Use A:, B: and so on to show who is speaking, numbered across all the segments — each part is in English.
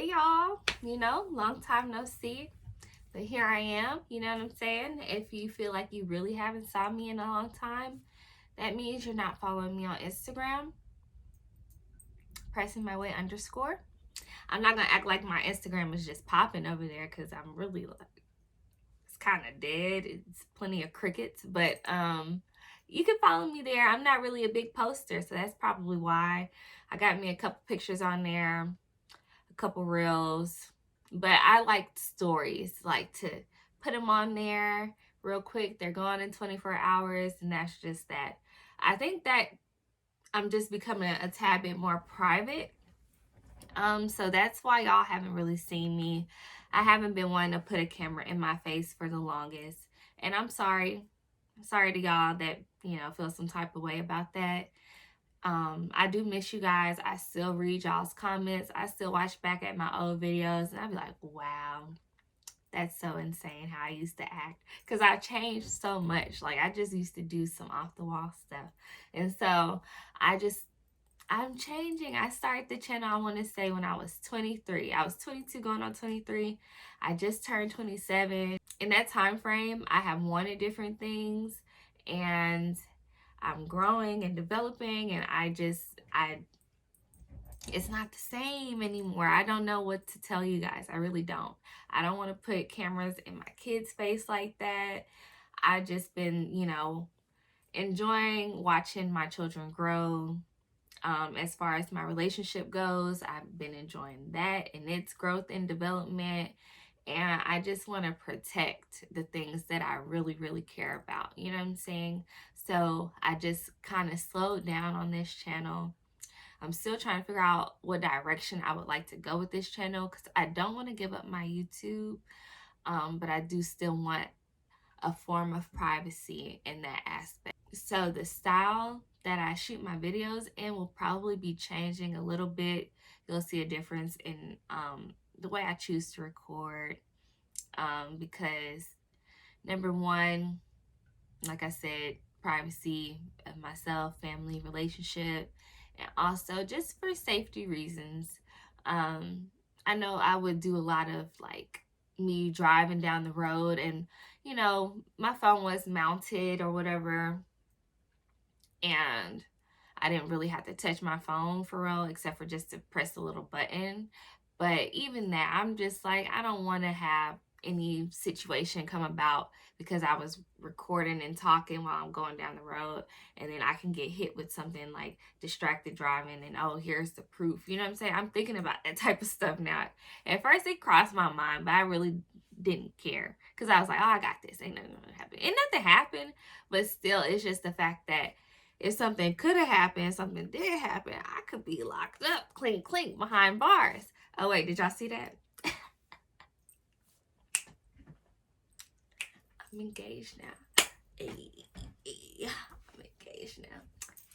A: Hey y'all, long time no see, but here I am, you know what I'm saying? If you feel like you really haven't saw me in a long time, that means you're not following me on Instagram, pressing my way underscore. I'm not gonna act like my Instagram is just popping over there because I'm really like, it's kind of dead. It's plenty of crickets, but you can follow me there. I'm not really a big poster, so that's probably why. I got me a couple pictures on there, a couple reels, but I like stories, like to put them on there real quick. They're gone in 24 hours, and that's just that. I think that I'm just becoming a tad bit more private. So that's why y'all haven't really seen me. I haven't been wanting to put a camera in my face for the longest. And I'm sorry. I'm sorry to y'all that, feel some type of way about that. I do miss you guys. I still read y'all's comments. I still watch back at my old videos and I'd be like, wow, that's so insane how I used to act. Because I changed so much. Like I just used to do some off the wall stuff. And so I'm changing. I started the channel, I want to say, when I was 23. I was 22 going on 23. I just turned 27. In that time frame, I have wanted different things and I'm growing and developing, and it's not the same anymore. I don't know what to tell you guys. I really don't. I don't want to put cameras in my kids' face like that. I just been, enjoying watching my children grow. As far as my relationship goes, I've been enjoying that and its growth and development. And I just want to protect the things that I really, really care about. You know what I'm saying? So I just kind of slowed down on this channel. I'm still trying to figure out what direction I would like to go with this channel because I don't want to give up my YouTube, but I do still want a form of privacy in that aspect. So the style that I shoot my videos in will probably be changing a little bit. You'll see a difference in the way I choose to record, because number one, like I said, privacy of myself, family, relationship, and also just for safety reasons. I know I would do a lot of like me driving down the road and my phone was mounted or whatever, and I didn't really have to touch my phone for real, except for just to press a little button. But even that, I'm just like, I don't want to have any situation come about because I was recording and talking while I'm going down the road, and then I can get hit with something like distracted driving and, oh, here's the proof. You know what I'm saying? I'm thinking about that type of stuff now. At first it crossed my mind, but I really didn't care because I was like, oh, I got this. Ain't nothing gonna happen. And nothing happened, but still, it's just the fact that if something could have happened, something did happen, I could be locked up, clink, clink, behind bars. Oh, wait, did y'all see that? I'm engaged now. Hey, hey, I'm engaged now.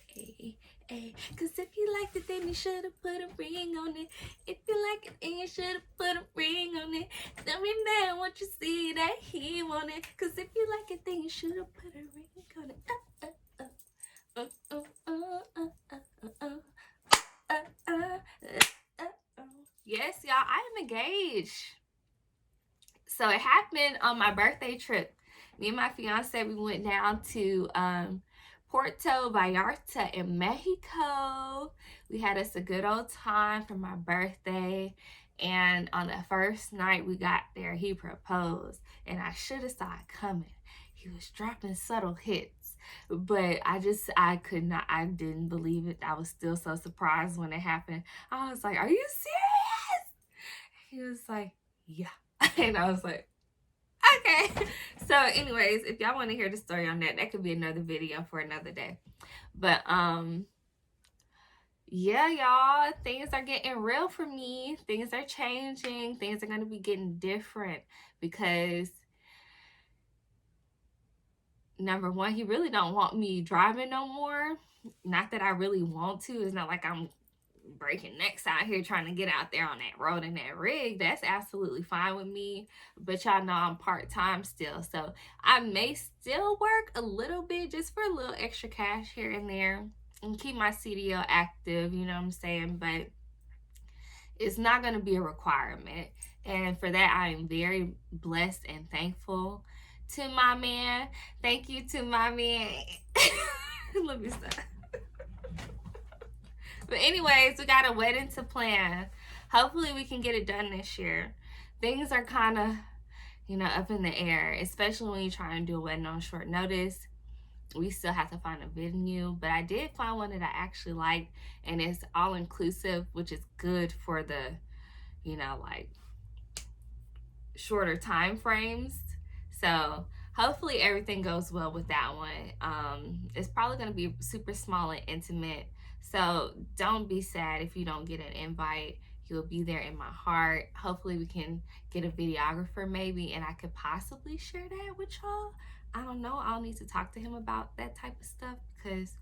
A: Hey, hey. Cause if you liked it, then you should have put a ring on it. If you like it, then you should have put a ring on it. Tell me man, what you see that he wanted. Cause if you like it, then you should have put a ring on it. Yes, y'all, I am engaged. So it happened on my birthday trip. Me and my fiance, we went down to Puerto Vallarta in Mexico. We had us a good old time for my birthday. And on the first night we got there, he proposed. And I should have saw it coming. He was dropping subtle hits. But I could not, I didn't believe it. I was still so surprised when it happened. I was like, are you serious? He was like, yeah. And I was like, okay. So anyways, if y'all want to hear the story on that, that could be another video for another day. But yeah, y'all, things are getting real for me. Things are changing. Things are going to be getting different because number one, he really don't want me driving no more. Not that I really want to. It's not like I'm breaking necks out here trying to get out there on that road in that rig. That's absolutely fine with me, but y'all know I'm part-time still, so I may still work a little bit just for a little extra cash here and there and keep my CDL active, you know what I'm saying? But it's not going to be a requirement. And for that, I am very blessed and thankful to my man. Thank you to my man. Let me stop. But anyways, we got a wedding to plan. Hopefully we can get it done this year. Things are kind of, up in the air, especially when you're trying to do a wedding on short notice. We still have to find a venue, but I did find one that I actually like, and it's all inclusive, which is good for the, like shorter time frames. So hopefully everything goes well with that one. It's probably going to be super small and intimate. So don't be sad if you don't get an invite. You'll be there in my heart. Hopefully we can get a videographer maybe, and I could possibly share that with y'all. I don't know. I'll need to talk to him about that type of stuff because,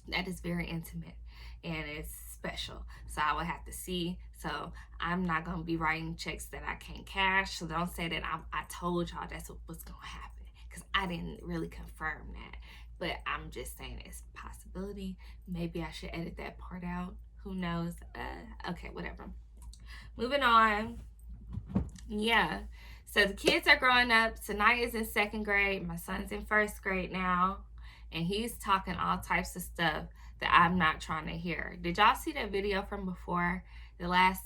A: that is very intimate and it's special. So I would have to see. So I'm not going to be writing checks that I can't cash. So don't say that I told y'all that's what's going to happen, because I didn't really confirm that. But I'm just saying it's a possibility. Maybe I should edit that part out. Who knows? Okay, whatever. Moving on. Yeah. So the kids are growing up. Tonight is in 2nd grade. My son's in 1st grade now. And he's talking all types of stuff that I'm not trying to hear. Did y'all see that video from before? The last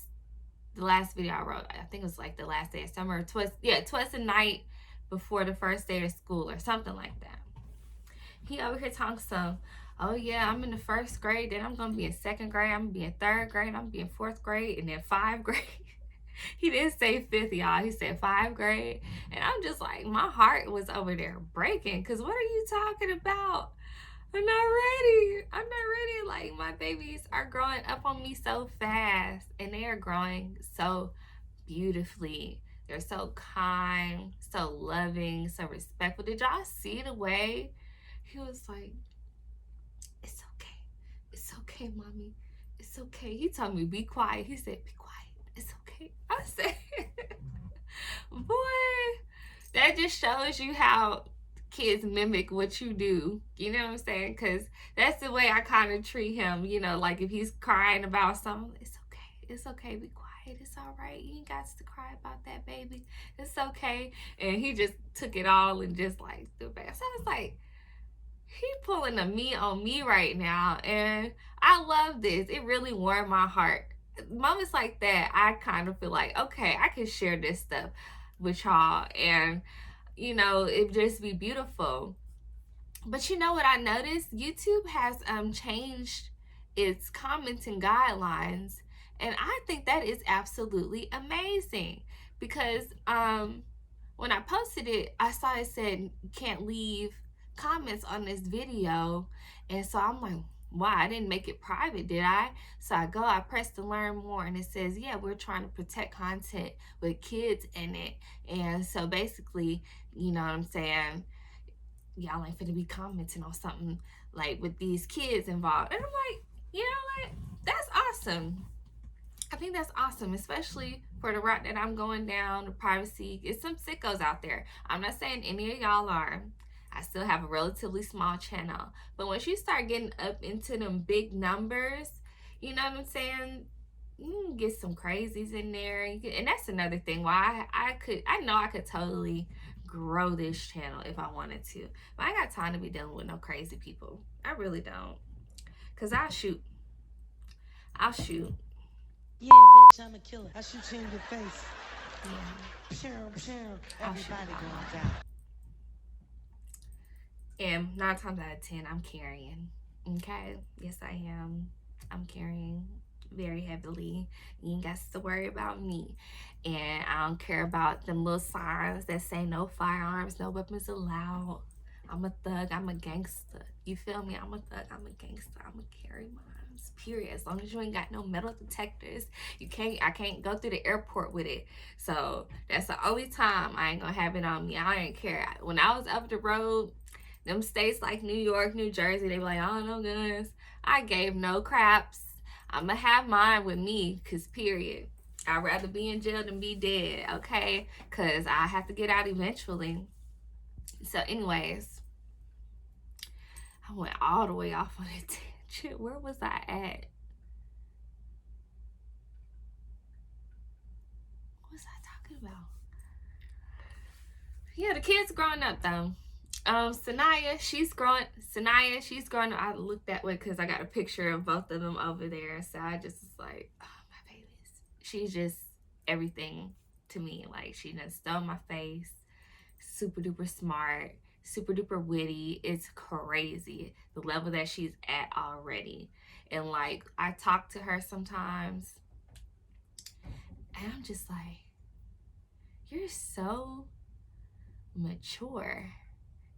A: video I wrote, I think it was like the last day of summer. Twas the night before the first day of school or something like that. He over here talking some, oh yeah, I'm in the 1st grade, then I'm going to be in 2nd grade, I'm going to be in 3rd grade, I'm going to be in 4th grade, and then 5th grade. He didn't say 5th, y'all. He said 5th grade. And I'm just like, my heart was over there breaking. Because what are you talking about? I'm not ready. I'm not ready. Like, my babies are growing up on me so fast. And they are growing so beautifully. They're so kind, so loving, so respectful. Did y'all see the way he was like, it's okay. It's okay, mommy. It's okay. He told me, be quiet. He said, be quiet. It's okay. I said, boy, that just shows you how kids mimic what you do. You know what I'm saying? Because that's the way I kind of treat him. Like if he's crying about something, it's okay. It's okay. Be quiet. It's all right. You ain't got to cry about that, baby. It's okay. And he just took it all and just like the best. So I was like, he pulling a me on me right now. And I love this. It really warmed my heart. Moments like that, I kind of feel like, okay, I can share this stuff with y'all, and it just be beautiful. But you know what I noticed? YouTube has changed its commenting guidelines, and I think that is absolutely amazing, because when I posted it, I saw it said you can't leave comments on this video, and so I'm like, wow, I didn't make it private, did I? So I press to learn more, and it says, yeah, we're trying to protect content with kids in it. And so basically, you know what I'm saying, y'all ain't finna be commenting on something like with these kids involved. And I'm like, you know what? That's awesome. I think that's awesome, especially for the route that I'm going down, the privacy. It's some sickos out there. I'm not saying any of y'all are. I still have a relatively small channel. But once you start getting up into them big numbers, you know what I'm saying? You can get some crazies in there. And that's another thing why I know I could totally grow this channel if I wanted to. But I got time to be dealing with no crazy people. I really don't. Because I'll shoot.
B: Yeah, bitch, I'm a killer. I shoot you in your face.
A: Yeah.
B: Everybody going down.
A: And 9 times out of 10, I'm carrying. Okay? Yes, I am. I'm carrying very heavily. You ain't got to worry about me. And I don't care about them little signs that say no firearms, no weapons allowed. I'm a thug. I'm a gangster. You feel me? I'm a thug. I'm a gangster. I'm a carry mines. Period. As long as you ain't got no metal detectors, I can't go through the airport with it. So that's the only time I ain't gonna have it on me. I ain't care. When I was up the road, them states like New York, New Jersey, they be like, oh, no guns. I gave no craps. I'ma have mine with me, cause period. I'd rather be in jail than be dead, okay? Cause I have to get out eventually. So anyways, I went all the way off on a tangent. Where was I at? about? Yeah, the kids growing up though. Sanaya, she's growing. Up. I look that way because I got a picture of both of them over there. So I just was like, oh my babies. She's just everything to me. Like she done stole my face. Super duper smart. Super duper witty. It's crazy the level that she's at already. And like I talk to her sometimes, and I'm just like, you're so mature.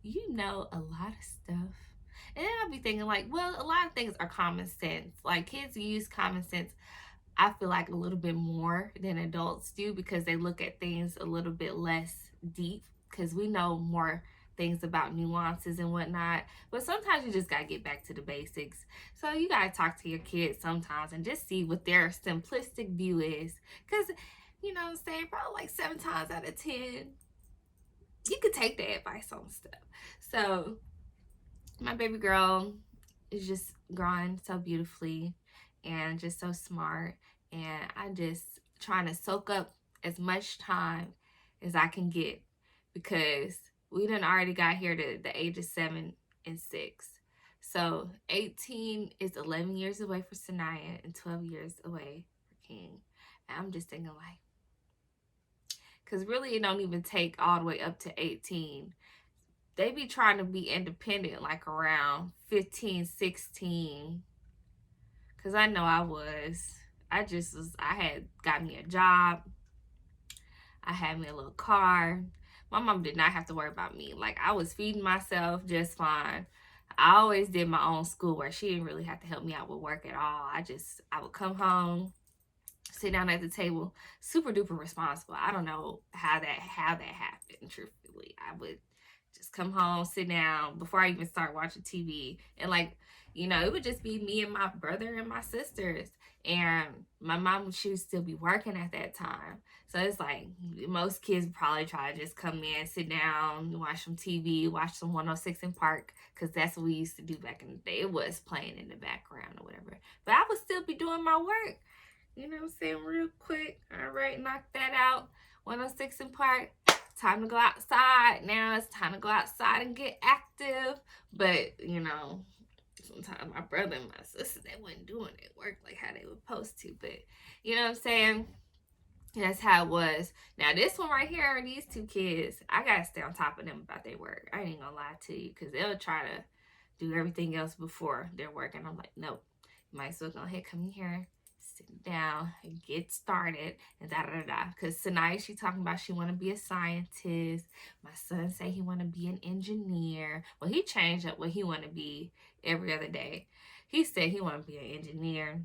A: You know a lot of stuff. And then I'll be thinking like, well, a lot of things are common sense. Like kids use common sense, I feel like, a little bit more than adults do because they look at things a little bit less deep because we know more things about nuances and whatnot. But sometimes you just gotta get back to the basics. So you gotta talk to your kids sometimes and just see what their simplistic view is. Because, you know what I'm saying, probably like 7 times out of 10, you could take their advice on stuff. So my baby girl is just growing so beautifully and just so smart, and I just trying to soak up as much time as I can get because we done already got here to the age of 7 and 6. So 18 is 11 years away for Sanaya and 12 years away for King. And I'm just thinking like, because really it don't even take all the way up to 18. They be trying to be independent like around 15, 16. Because I know I was. I had got me a job. I had me a little car. My mom did not have to worry about me. Like I was feeding myself just fine. I always did my own schoolwork. She didn't really have to help me out with work at all. I would come home, sit down at the table, super duper responsible. I don't know how that happened, truthfully. I would just come home, sit down before I even start watching TV. And like, you know, it would just be me and my brother and my sisters. And my mom, she would still be working at that time. So it's like most kids probably try to just come in, sit down, watch some TV, watch some 106 in Park, because that's what we used to do back in the day. It was playing in the background or whatever. But I would still be doing my work. You know what I'm saying? Real quick. All right, knock that out. 106 in Park. Time to go outside. Now it's time to go outside and get active. But, you know, sometimes my brother and my sister, they wasn't doing it work like how they were supposed to. But, you know what I'm saying? That's how it was. Now, this one right here, these two kids, I got to stay on top of them about their work. I ain't going to lie to you because they'll try to do everything else before their work. And I'm like, nope. You might as well go ahead, come in here, sit down and get started and because Sanaya, she talking about she want to be a scientist. My son say he want to be an engineer. Well, he changed up what he want to be every other day. He said he want to be an engineer.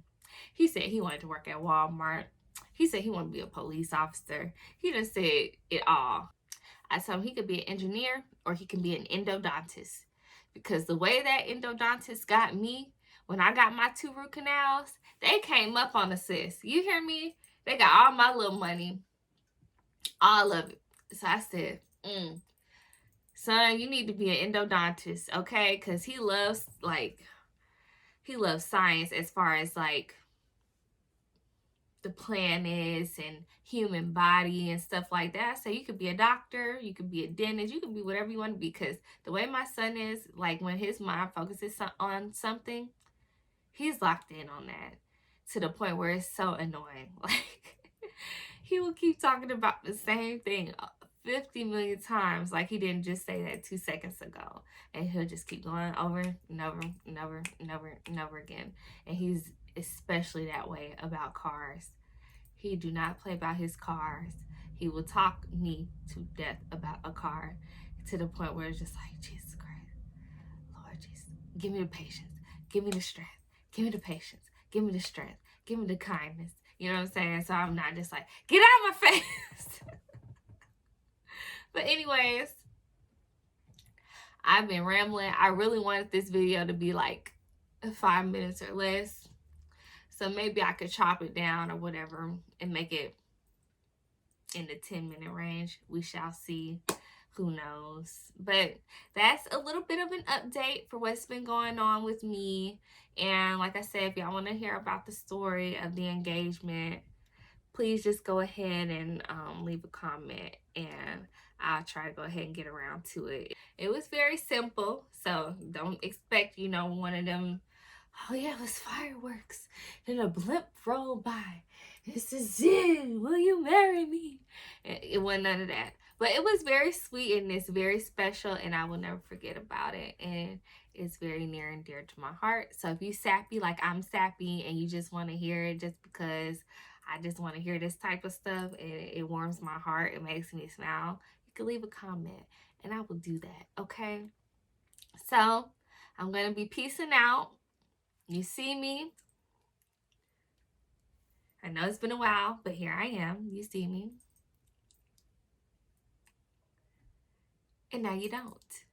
A: He said he wanted to work at Walmart. He said he want to be a police officer. He just said it all. I told him he could be an engineer or he can be an endodontist, because the way that endodontist got me when I got my 2 root canals, they came up on the sis. You hear me? They got all my little money. All of it. So I said, son, you need to be an endodontist, okay? Because he loves science as far as like the planets and human body and stuff like that. So you could be a doctor, you could be a dentist, you could be whatever you want to be. Because the way my son is, like when his mind focuses on something, he's locked in on that to the point where it's so annoying. Like he will keep talking about the same thing 50 million times like he didn't just say that 2 seconds ago. And he'll just keep going over and over and over and over and over again. And he's especially that way about cars. He do not play about his cars. He will talk me to death about a car to the point where it's just like, Jesus Christ, Lord Jesus, give me the patience, give me the strength, give me the patience, give me the strength, give me the kindness. You know what I'm saying? So I'm not just like, get out of my face. But anyways, I've been rambling. I really wanted this video to be like 5 minutes or less. So maybe I could chop it down or whatever and make it in the 10-minute range. We shall see. Who knows? But that's a little bit of an update for what's been going on with me. And like I said, if y'all want to hear about the story of the engagement, please just go ahead and leave a comment, and I'll try to go ahead and get around to it. It was very simple, so don't expect, one of them, oh yeah, it was fireworks, then a blimp rolled by. This is it. Will you marry me? It wasn't none of that. But it was very sweet and it's very special, and I will never forget about it. And it's very near and dear to my heart. So if you sappy like I'm sappy and you just want to hear it just because I just want to hear this type of stuff and it warms my heart, it makes me smile, you can leave a comment and I will do that. Okay. So I'm going to be peacing out. You see me. I know it's been a while, but here I am. You see me. And now you don't.